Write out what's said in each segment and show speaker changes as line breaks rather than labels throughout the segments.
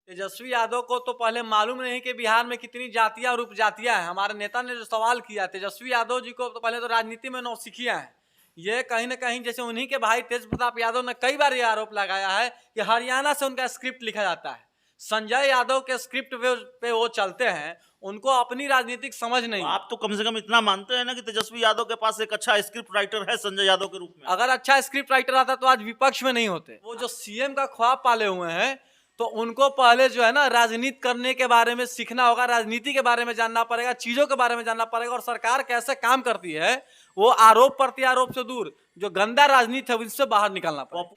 तेजस्वी यादव को तो पहले मालूम नहीं कि बिहार में कितनी जातियां और उपजातियां हैं। हमारे नेता ने जो सवाल किया, तेजस्वी यादव जी को तो पहले तो राजनीति में नौसिखिया हैं। ये कहीं ना कहीं जैसे उन्हीं के भाई तेज प्रताप यादव ने कई बार ये आरोप लगाया है कि हरियाणा से उनका स्क्रिप्ट लिखा जाता है। संजय यादव के स्क्रिप्ट पे वो चलते हैं, उनको अपनी राजनीतिक समझ
तो
नहीं।
आप तो कम से कम इतना मानते हैं ना कि तेजस्वी यादव के पास एक अच्छा स्क्रिप्ट राइटर है संजय यादव के रूप में।
अगर अच्छा स्क्रिप्ट राइटर आता तो आज विपक्ष में नहीं होते। वो जो सीएम का ख्वाब पाले हुए हैं, तो उनको पहले जो है ना राजनीति करने के बारे में सीखना होगा, राजनीति के बारे में जानना पड़ेगा, चीजों के बारे में जानना पड़ेगा और सरकार कैसे काम करती है वो आरोप प्रत्यारोप से दूर जो गंदा राजनीति है उससे बाहर निकलना पड़ेगा।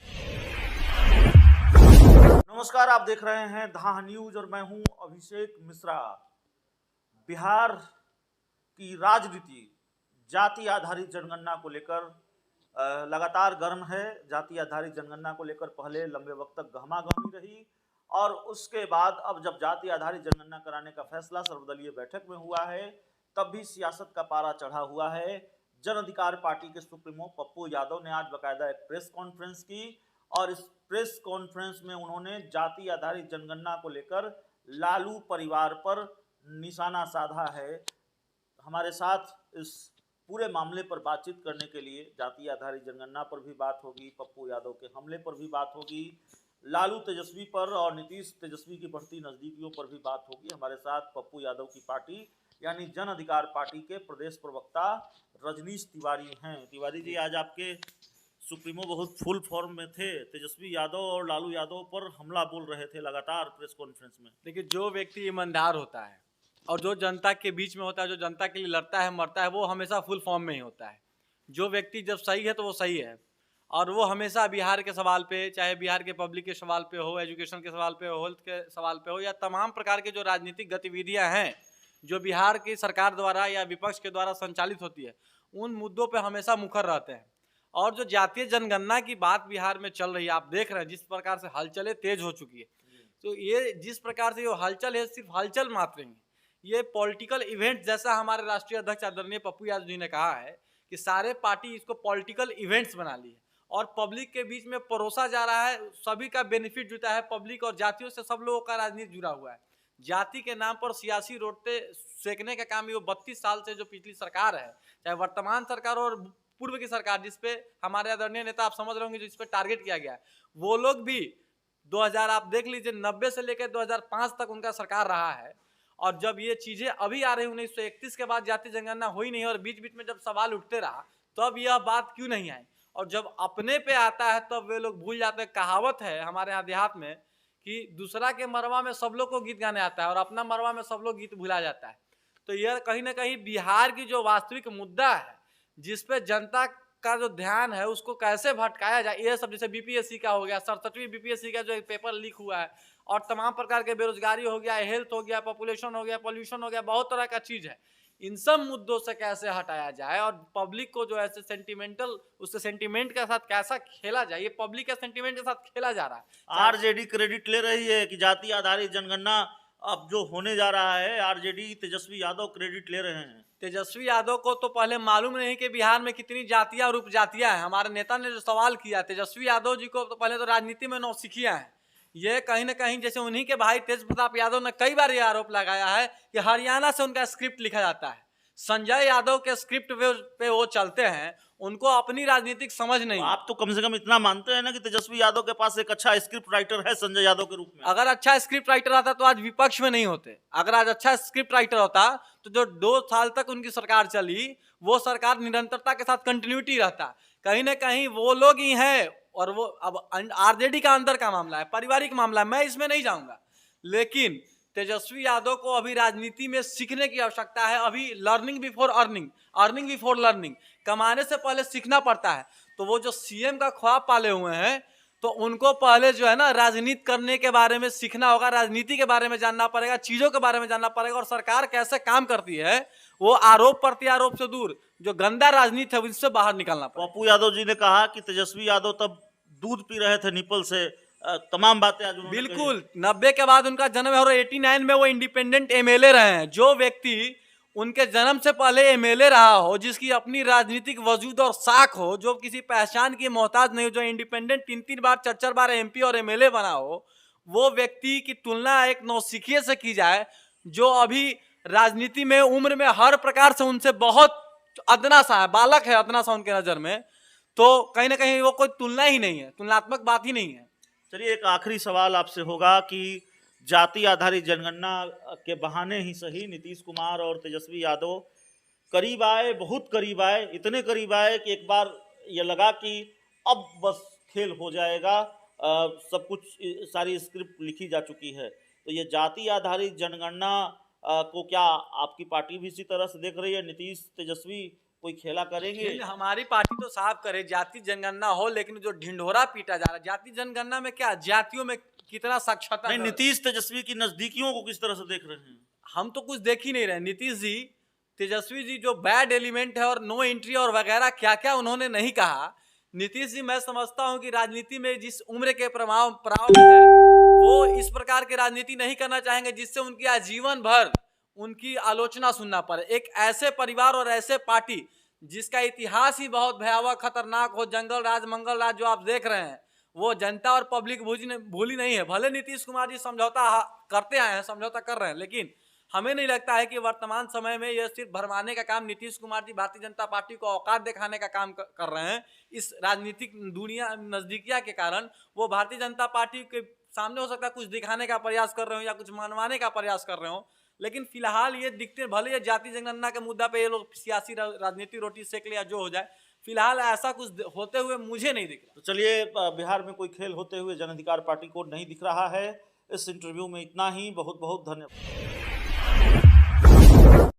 नमस्कार, आप देख रहे हैं धा न्यूज और मैं हूं अभिषेक मिश्रा। बिहार की राजनीति जाति आधारित जनगणना को लेकर लगातार गर्म है। जाति आधारित जनगणना को लेकर पहले लंबे वक्त तक गहमागहमी रही और उसके बाद अब जब जाति आधारित जनगणना कराने का फैसला सर्वदलीय बैठक में हुआ है, तब भी सियासत का पारा चढ़ा हुआ है। जन अधिकार पार्टी के सुप्रीमो पप्पू यादव ने आज बाकायदा एक प्रेस कॉन्फ्रेंस की और इस प्रेस कॉन्फ्रेंस में उन्होंने जाति आधारित जनगणना को लेकर लालू परिवार पर निशाना साधा है। हमारे साथ इस पूरे मामले पर बातचीत करने के लिए जाति आधारित जनगणना पर भी बात होगी, पप्पू यादव के हमले पर भी बात होगी, लालू तेजस्वी पर और नीतीश तेजस्वी की बढ़ती नजदीकियों पर भी बात होगी। हमारे साथ पप्पू यादव की पार्टी यानी जन अधिकार पार्टी के प्रदेश प्रवक्ता रजनीश तिवारी हैं। तिवारी जी, आज आपके सुप्रीमो बहुत फुल फॉर्म में थे। तेजस्वी यादव और लालू यादव पर हमला बोल रहे थे लगातार प्रेस कॉन्फ्रेंस में।
देखिए, जो व्यक्ति ईमानदार होता है और जो जनता के बीच में होता है, जो जनता के लिए लड़ता है मरता है, वो हमेशा फुल फॉर्म में ही होता है। जो व्यक्ति जब सही है तो वो सही है और वो हमेशा बिहार के सवाल पे, चाहे बिहार के पब्लिक के सवाल पे हो, एजुकेशन के सवाल पे हो, हेल्थ के सवाल पे हो या तमाम प्रकार के जो राजनीतिक गतिविधियां हैं जो बिहार की सरकार द्वारा या विपक्ष के द्वारा संचालित होती है, उन मुद्दों पे हमेशा मुखर रहते हैं। और जो जातीय जनगणना की बात बिहार में चल रही है, आप देख रहे हैं जिस प्रकार से हलचलें तेज हो चुकी है, तो ये जिस प्रकार से ये हलचल है सिर्फ हलचल मात्र नहीं है, ये पॉलिटिकल इवेंट जैसा हमारे राष्ट्रीय अध्यक्ष आदरणीय पप्पू यादव जी ने कहा है कि सारे पार्टी इसको पॉलिटिकल इवेंट्स बना ली है और पब्लिक के बीच में परोसा जा रहा है। सभी का बेनिफिट जुटा है, पब्लिक और जातियों से सब लोगों का राजनीति जुड़ा हुआ है। जाति के नाम पर सियासी रोटे सेकने का काम ये 32 साल से जो पिछली सरकार है, चाहे वर्तमान सरकार और पूर्व की सरकार, जिसपे हमारे आदरणीय नेता आप समझ रहे होंगे जिस पे टारगेट किया गया है, वो लोग भी 2000 आप देख लीजिए 90 से लेकर 2005 तक उनका सरकार रहा है। और जब ये चीजें अभी आ रही 1931 के बाद जाति जनगणना हुई नहीं और बीच बीच में जब सवाल उठते रहा तब यह बात क्यों नहीं आई, और जब अपने पे आता है तब वे लोग भूल जाते हैं। कहावत है हमारे यहाँ देहात में कि दूसरा के मरवा में सब लोग को गीत गाने आता है और अपना मरवा में सब लोग गीत भुला जाता है। तो यह कहीं ना कहीं बिहार की जो वास्तविक मुद्दा है जिसपे जनता का जो ध्यान है उसको कैसे भटकाया जाए, ये सब जैसे बीपीएससी का हो गया, 67वीं बीपीएससी का जो एक पेपर लीक हुआ है और तमाम प्रकार के बेरोजगारी हो गया, हेल्थ हो गया, पॉपुलेशन हो गया, पॉल्यूशन हो गया, बहुत तरह का चीज है। इन सब मुद्दों से कैसे हटाया जाए और पब्लिक को जो ऐसे सेंटिमेंटल उससे सेंटिमेंट के साथ कैसा खेला जाए, ये पब्लिक के सेंटिमेंट के साथ खेला जा रहा है।
आरजेडी क्रेडिट ले रही है कि जाति आधारित जनगणना अब जो होने जा रहा है, आरजेडी तेजस्वी यादव क्रेडिट ले रहे हैं।
तेजस्वी यादव को तो पहले मालूम नहीं कि बिहार में कितनी जातियां और उपजातियां हैं। हमारे नेता ने जो सवाल किया, तेजस्वी यादव जी को तो पहले तो राजनीति में नौसिखिया हैं। ये कहीं ना कहीं जैसे उन्हीं के भाई तेज प्रताप यादव ने कई बार ये आरोप लगाया है कि हरियाणा से उनका स्क्रिप्ट लिखा जाता है। संजय यादव के स्क्रिप्ट पे वो चलते हैं, उनको अपनी राजनीतिक समझ नहीं।
तो आप तो कम से कम इतना मानते हैं ना कि तेजस्वी यादव के पास एक अच्छा स्क्रिप्ट राइटर है संजय यादव के रूप में।
अगर अच्छा स्क्रिप्ट राइटर आता तो आज विपक्ष में नहीं होते। अगर आज अच्छा स्क्रिप्ट राइटर होता तो जो 2 साल तक उनकी सरकार चली वो सरकार निरंतरता के साथ कंटिन्यूटी रहता। कहीं ना कहीं वो लोग ही हैं और वो अब आरजेडी का अंदर का मामला है, पारिवारिक मामला है, मैं इसमें नहीं जाऊंगा। लेकिन तेजस्वी यादव को अभी राजनीति में सीखने की आवश्यकता है। अभी learning before earning, earning before learning, कमाने से पहले सीखना पड़ता है। तो वो जो सीएम का ख्वाब पाले हुए हैं तो उनको पहले जो है ना राजनीति करने के बारे में सीखना होगा, राजनीति के बारे में जानना पड़ेगा, चीजों के बारे में जानना पड़ेगा और सरकार कैसे काम करती है वो आरोप प्रत्यारोप से दूर जो गंदा राजनीति है उससे बाहर निकलना पड़ेगा।
पप्पू यादव जी ने कहा कि तेजस्वी यादव तब दूध पी रहे थे निपल से, तमाम बातें आज उन्होंने
बिल्कुल 90 के बाद उनका जन्म है और 89 में वो इंडिपेंडेंट एमएलए रहे हैं। जो व्यक्ति उनके जन्म से पहले एमएलए रहा हो, जिसकी अपनी राजनीतिक वजूद और साख हो, जो किसी पहचान की मोहताज नहीं हो, जो इंडिपेंडेंट 3-3 बार 4-4 बार एमपी और एमएलए बना हो, वो व्यक्ति की तुलना एक नौसिखिए से की जाए जो अभी राजनीति में उम्र में हर प्रकार से उनसे बहुत अदना सा है, बालक है अदना सा उनके नजर में, तो कहीं ना कहीं वो कोई तुलना ही नहीं है, तुलनात्मक बात ही नहीं है।
चलिए, एक आखिरी सवाल आपसे होगा कि जाति आधारित जनगणना के बहाने ही सही नीतीश कुमार और तेजस्वी यादव करीब आए, बहुत करीब आए, इतने करीब आए कि एक बार ये लगा कि अब बस खेल हो जाएगा, सब कुछ सारी स्क्रिप्ट लिखी जा चुकी है। तो ये जाति आधारित जनगणना को क्या आपकी पार्टी भी इसी तरह से देख रही है? नीतीश तेजस्वी कोई खेला करेंगे?
हमारी पार्टी तो साफ करे जाति जनगणना हो, लेकिन जो ढिंढोरा पीटा जा रहा है जाति जनगणना में, क्या जातियों में कितना साक्षरता
नहीं, नीतीश तेजस्वी की नजदीकियों को किस तरह से देख रहे हैं?
हम तो कुछ देख ही नहीं रहे। नीतीश जी, तेजस्वी जी जो बैड एलिमेंट है और नो एंट्री और वगैरह क्या क्या उन्होंने नहीं कहा। नीतीश जी, मैं समझता हूं कि राजनीति में जिस उम्र के प्रभाव में है, वो इस प्रकार की राजनीति नहीं करना चाहेंगे जिससे उनकी आजीवन भर उनकी आलोचना सुनना पड़े। एक ऐसे परिवार और ऐसे पार्टी जिसका इतिहास ही बहुत भयावह खतरनाक हो, जंगल राज मंगल राज जो आप देख रहे हैं, वो जनता और पब्लिक भूली नहीं है। भले नीतीश कुमार जी समझौता करते आए हैं, समझौता कर रहे हैं, लेकिन हमें नहीं लगता है कि वर्तमान समय में यह सिर्फ भरमाने का काम नीतीश कुमार जी भारतीय जनता पार्टी को औकात दिखाने का काम कर रहे हैं। इस राजनीतिक दुनिया नजदीकिया के कारण वो भारतीय जनता पार्टी के सामने हो सकता है कुछ दिखाने का प्रयास कर रहे हो या कुछ मनवाने का प्रयास कर रहे हो, लेकिन फिलहाल ये दिखते, भले ये जाति जनगणना के मुद्दा पे ये लोग सियासी राजनीति रोटी सेक लिया जो हो जाए, फिलहाल ऐसा कुछ होते हुए मुझे नहीं दिख रहा।
तो चलिए, बिहार में कोई खेल होते हुए जन अधिकार पार्टी को नहीं दिख रहा है। इस इंटरव्यू में इतना ही। बहुत बहुत धन्यवाद।